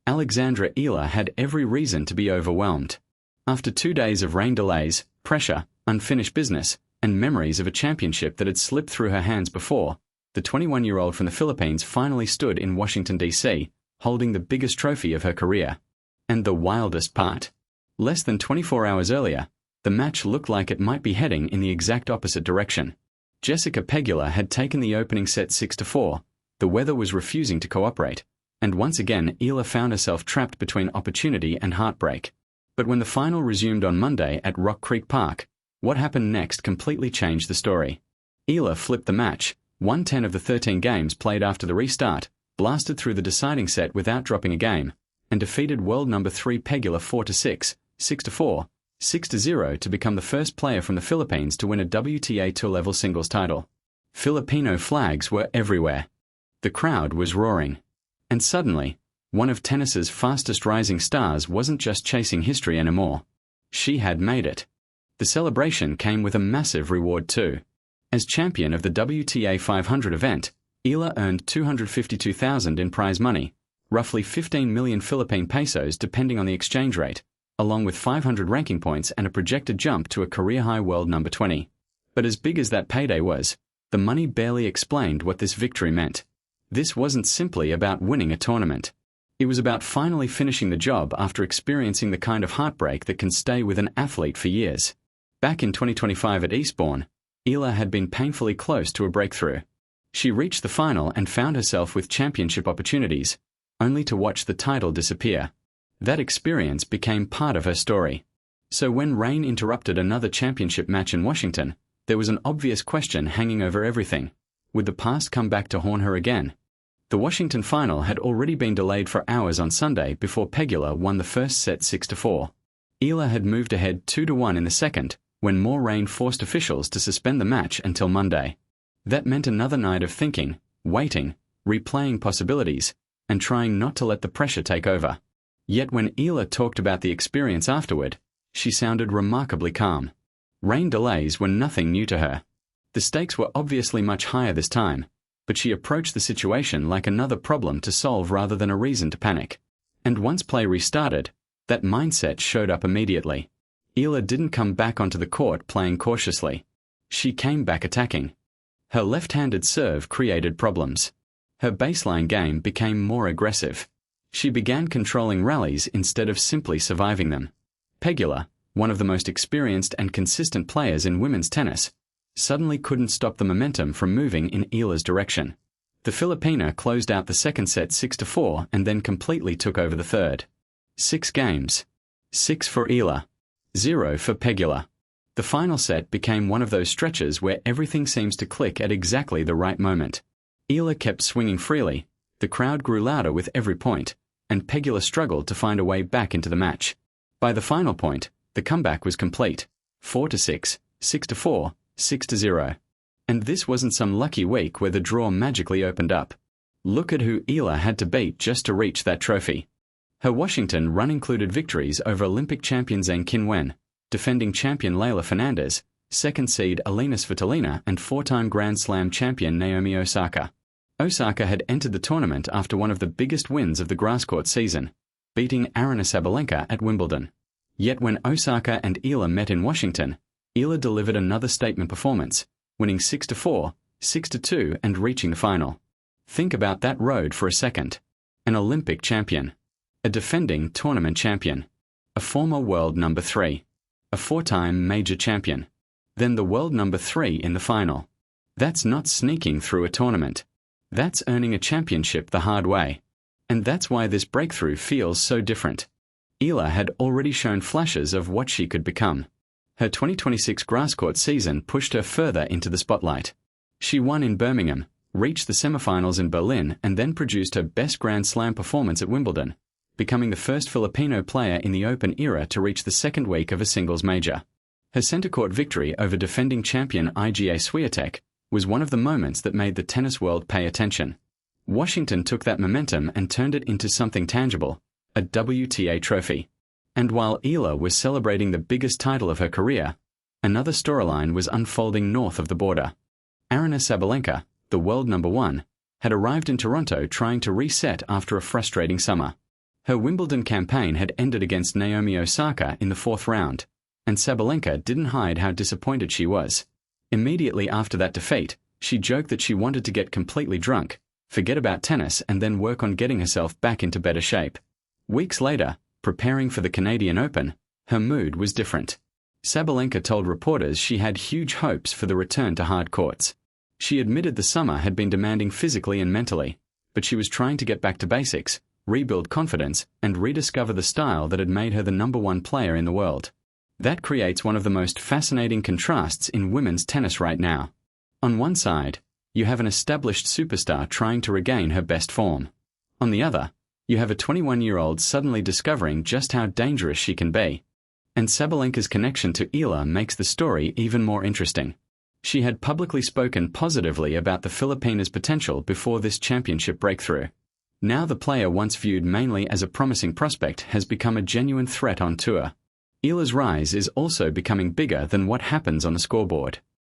Alex Eala had every reason to be overwhelmed. After 2 days of rain delays, pressure, unfinished business, and memories of a championship that had slipped through her hands before, the 21-year-old from the Philippines finally stood in Washington, D.C., holding the biggest trophy of her career. And the wildest part. Less than 24 hours earlier, the match looked like it might be heading in the exact opposite direction. Jessica Pegula had taken the opening set 6-4, the weather was refusing to cooperate, and once again Eala found herself trapped between opportunity and heartbreak. But when the final resumed on Monday at Rock Creek Park, what happened next completely changed the story. Eala flipped the match, won 10 of the 13 games played after the restart, blasted through the deciding set without dropping a game, and defeated world number 3 Pegula 4-6, 6-4, 6-0 to become the first player from the Philippines to win a WTA Tour-level singles title. Filipino flags were everywhere. The crowd was roaring. And suddenly, one of tennis's fastest rising stars wasn't just chasing history anymore. She had made it. The celebration came with a massive reward too. As champion of the WTA 500 event, Eala earned $252,000 in prize money, roughly 15 million Philippine pesos depending on the exchange rate, along with 500 ranking points and a projected jump to a career-high world number 20. But as big as that payday was, the money barely explained what this victory meant. This wasn't simply about winning a tournament. It was about finally finishing the job after experiencing the kind of heartbreak that can stay with an athlete for years. Back in 2025 at Eastbourne, Eala had been painfully close to a breakthrough. She reached the final and found herself with championship opportunities, only to watch the title disappear. That experience became part of her story. So when rain interrupted another championship match in Washington, there was an obvious question hanging over everything. Would the past come back to haunt her again? The Washington final had already been delayed for hours on Sunday before Pegula won the first set 6-4. Eala had moved ahead 2-1 in the second, when more rain forced officials to suspend the match until Monday. That meant another night of thinking, waiting, replaying possibilities, and trying not to let the pressure take over. Yet when Eala talked about the experience afterward, she sounded remarkably calm. Rain delays were nothing new to her. The stakes were obviously much higher this time, but she approached the situation like another problem to solve rather than a reason to panic. And once play restarted, that mindset showed up immediately. Eala didn't come back onto the court playing cautiously. She came back attacking. Her left-handed serve created problems. Her baseline game became more aggressive. She began controlling rallies instead of simply surviving them. Pegula, one of the most experienced and consistent players in women's tennis, suddenly couldn't stop the momentum from moving in Eala's direction. The Filipina closed out the second set 6-4 and then completely took over the third. 6 games. 6 for Eala. 0 for Pegula. The final set became one of those stretches where everything seems to click at exactly the right moment. Eala kept swinging freely, the crowd grew louder with every point, and Pegula struggled to find a way back into the match. By the final point, the comeback was complete. 4-6, 6-4, 6-0. And this wasn't some lucky week where the draw magically opened up. Look at who Eala had to beat just to reach that trophy. Her Washington run included victories over Olympic champion Zhang Qinwen, defending champion Leylah Fernandez, second seed Aryna Sabalenka, and 4-time Grand Slam champion Naomi Osaka. Osaka had entered the tournament after one of the biggest wins of the grasscourt season, beating Aryna Sabalenka at Wimbledon. Yet when Osaka and Eala met in Washington, Eala delivered another statement performance, winning 6-4, 6-2 and reaching the final. Think about that road for a second. An Olympic champion. A defending tournament champion. A former world number 3. A 4-time major champion. Then the world number 3 in the final. That's not sneaking through a tournament. That's earning a championship the hard way. And that's why this breakthrough feels so different. Eala had already shown flashes of what she could become. Her 2026 grasscourt season pushed her further into the spotlight. She won in Birmingham, reached the semifinals in Berlin, and then produced her best Grand Slam performance at Wimbledon, becoming the first Filipino player in the Open era to reach the second week of a singles major. Her centre court victory over defending champion Iga Swiatek was one of the moments that made the tennis world pay attention. Washington took that momentum and turned it into something tangible, a WTA trophy. And while Eala was celebrating the biggest title of her career, another storyline was unfolding north of the border. Aryna Sabalenka, the world number 1, had arrived in Toronto trying to reset after a frustrating summer. Her Wimbledon campaign had ended against Naomi Osaka in the fourth round, and Sabalenka didn't hide how disappointed she was. Immediately after that defeat, she joked that she wanted to get completely drunk, forget about tennis, and then work on getting herself back into better shape. Weeks later, preparing for the Canadian Open, her mood was different. Sabalenka told reporters she had huge hopes for the return to hard courts. She admitted the summer had been demanding physically and mentally, but she was trying to get back to basics, rebuild confidence, and rediscover the style that had made her the #1 player in the world. That creates one of the most fascinating contrasts in women's tennis right now. On one side, you have an established superstar trying to regain her best form. On the other, you have a 21-year-old suddenly discovering just how dangerous she can be. And Sabalenka's connection to Eala makes the story even more interesting. She had publicly spoken positively about the Filipinas' potential before this championship breakthrough. Now the player once viewed mainly as a promising prospect has become a genuine threat on tour. Eala's rise is also becoming bigger than what happens on the scoreboard.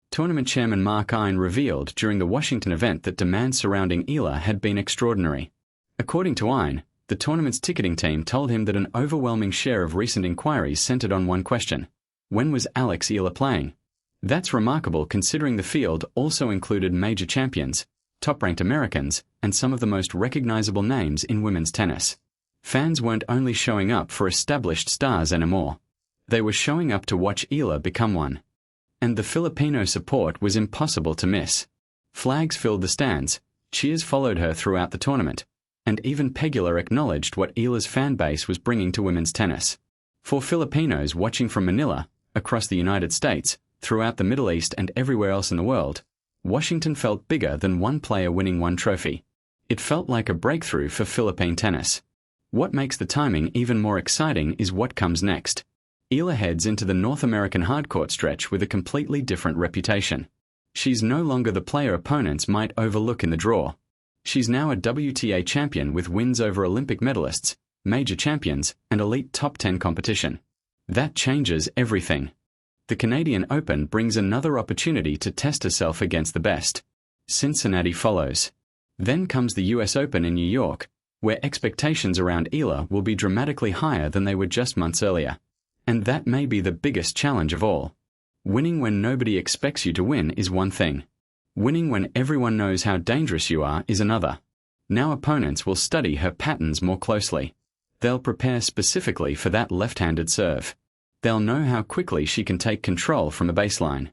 Tournament chairman Mark Ine revealed during the Washington event that demand surrounding Eala had been extraordinary. According to Ine, the tournament's ticketing team told him that an overwhelming share of recent inquiries centered on one question: when was Alex Eala playing? That's remarkable considering the field also included major champions, top-ranked Americans, and some of the most recognizable names in women's tennis. Fans weren't only showing up for established stars anymore. They were showing up to watch Eala become one. And the Filipino support was impossible to miss. Flags filled the stands, cheers followed her throughout the tournament, and even Pegula acknowledged what Eala's fan base was bringing to women's tennis. For Filipinos watching from Manila, across the United States, throughout the Middle East and everywhere else in the world, Washington felt bigger than one player winning one trophy. It felt like a breakthrough for Philippine tennis. What makes the timing even more exciting is what comes next. Eala heads into the North American hardcourt stretch with a completely different reputation. She's no longer the player opponents might overlook in the draw. She's now a WTA champion with wins over Olympic medalists, major champions, and elite top 10 competition. That changes everything. The Canadian Open brings another opportunity to test herself against the best. Cincinnati follows. Then comes the US Open in New York, where expectations around Eala will be dramatically higher than they were just months earlier. And that may be the biggest challenge of all. Winning when nobody expects you to win is one thing. Winning when everyone knows how dangerous you are is another. Now opponents will study her patterns more closely. They'll prepare specifically for that left-handed serve. They'll know how quickly she can take control from the baseline.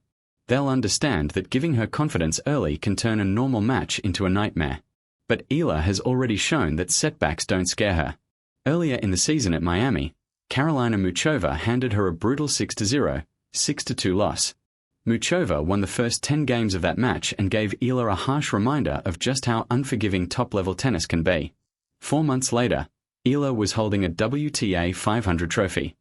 They'll understand that giving her confidence early can turn a normal match into a nightmare. But Eala has already shown that setbacks don't scare her. Earlier in the season at Miami, Karolina Muchova handed her a brutal 6-0, 6-2 loss. Muchova won the first 10 games of that match and gave Eala a harsh reminder of just how unforgiving top-level tennis can be. 4 months later, Eala was holding a WTA 500 trophy.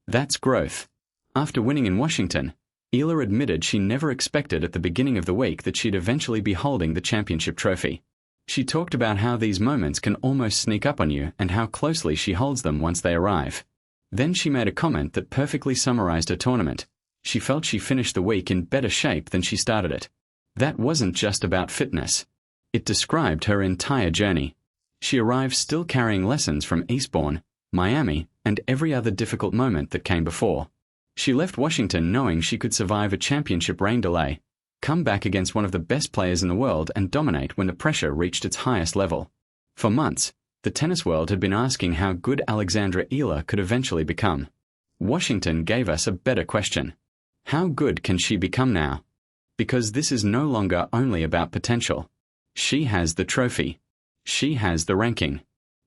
That's growth. After winning in Washington, Eala admitted she never expected at the beginning of the week that she'd eventually be holding the championship trophy. She talked about how these moments can almost sneak up on you and how closely she holds them once they arrive. Then she made a comment that perfectly summarized her tournament. She felt she finished the week in better shape than she started it. That wasn't just about fitness. It described her entire journey. She arrived still carrying lessons from Eastbourne, Miami, and every other difficult moment that came before. She left Washington knowing she could survive a championship rain delay, come back against one of the best players in the world and dominate when the pressure reached its highest level. For months, the tennis world had been asking how good Alexandra Eala could eventually become. Washington gave us a better question. How good can she become now? Because this is no longer only about potential. She has the trophy. She has the ranking.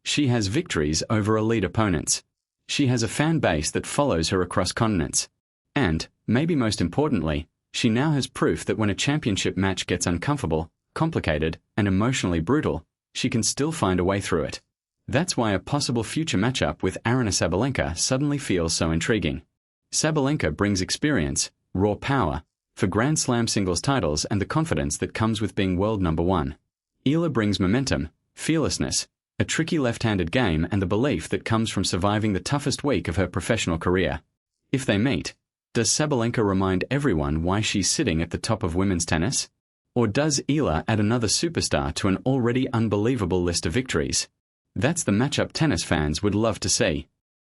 She has victories over elite opponents. She has a fan base that follows her across continents. And, maybe most importantly, she now has proof that when a championship match gets uncomfortable, complicated, and emotionally brutal, she can still find a way through it. That's why a possible future matchup with Aryna Sabalenka suddenly feels so intriguing. Sabalenka brings experience, raw power, for Grand Slam singles titles and the confidence that comes with being world #1. Eala brings momentum, fearlessness, a tricky left-handed game and the belief that comes from surviving the toughest week of her professional career. If they meet, does Sabalenka remind everyone why she's sitting at the top of women's tennis? Or does Eala add another superstar to an already unbelievable list of victories? That's the matchup tennis fans would love to see.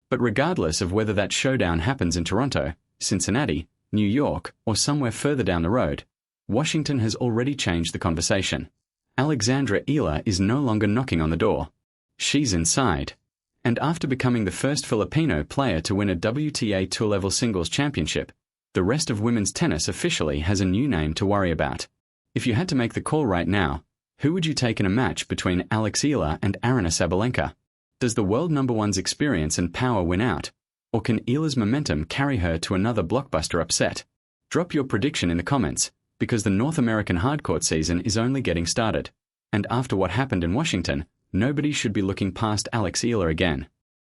But regardless of whether that showdown happens in Toronto, Cincinnati, New York, or somewhere further down the road, Washington has already changed the conversation. Alexandra Eala is no longer knocking on the door. She's inside. And after becoming the first Filipino player to win a WTA Tour-level singles championship, the rest of women's tennis officially has a new name to worry about. If you had to make the call right now, who would you take in a match between Alex Eala and Aryna Sabalenka? Does the world number one's experience and power win out? Or can Eala's momentum carry her to another blockbuster upset? Drop your prediction in the comments, because the North American hardcourt season is only getting started. And after what happened in Washington, nobody should be looking past Alex Eala again.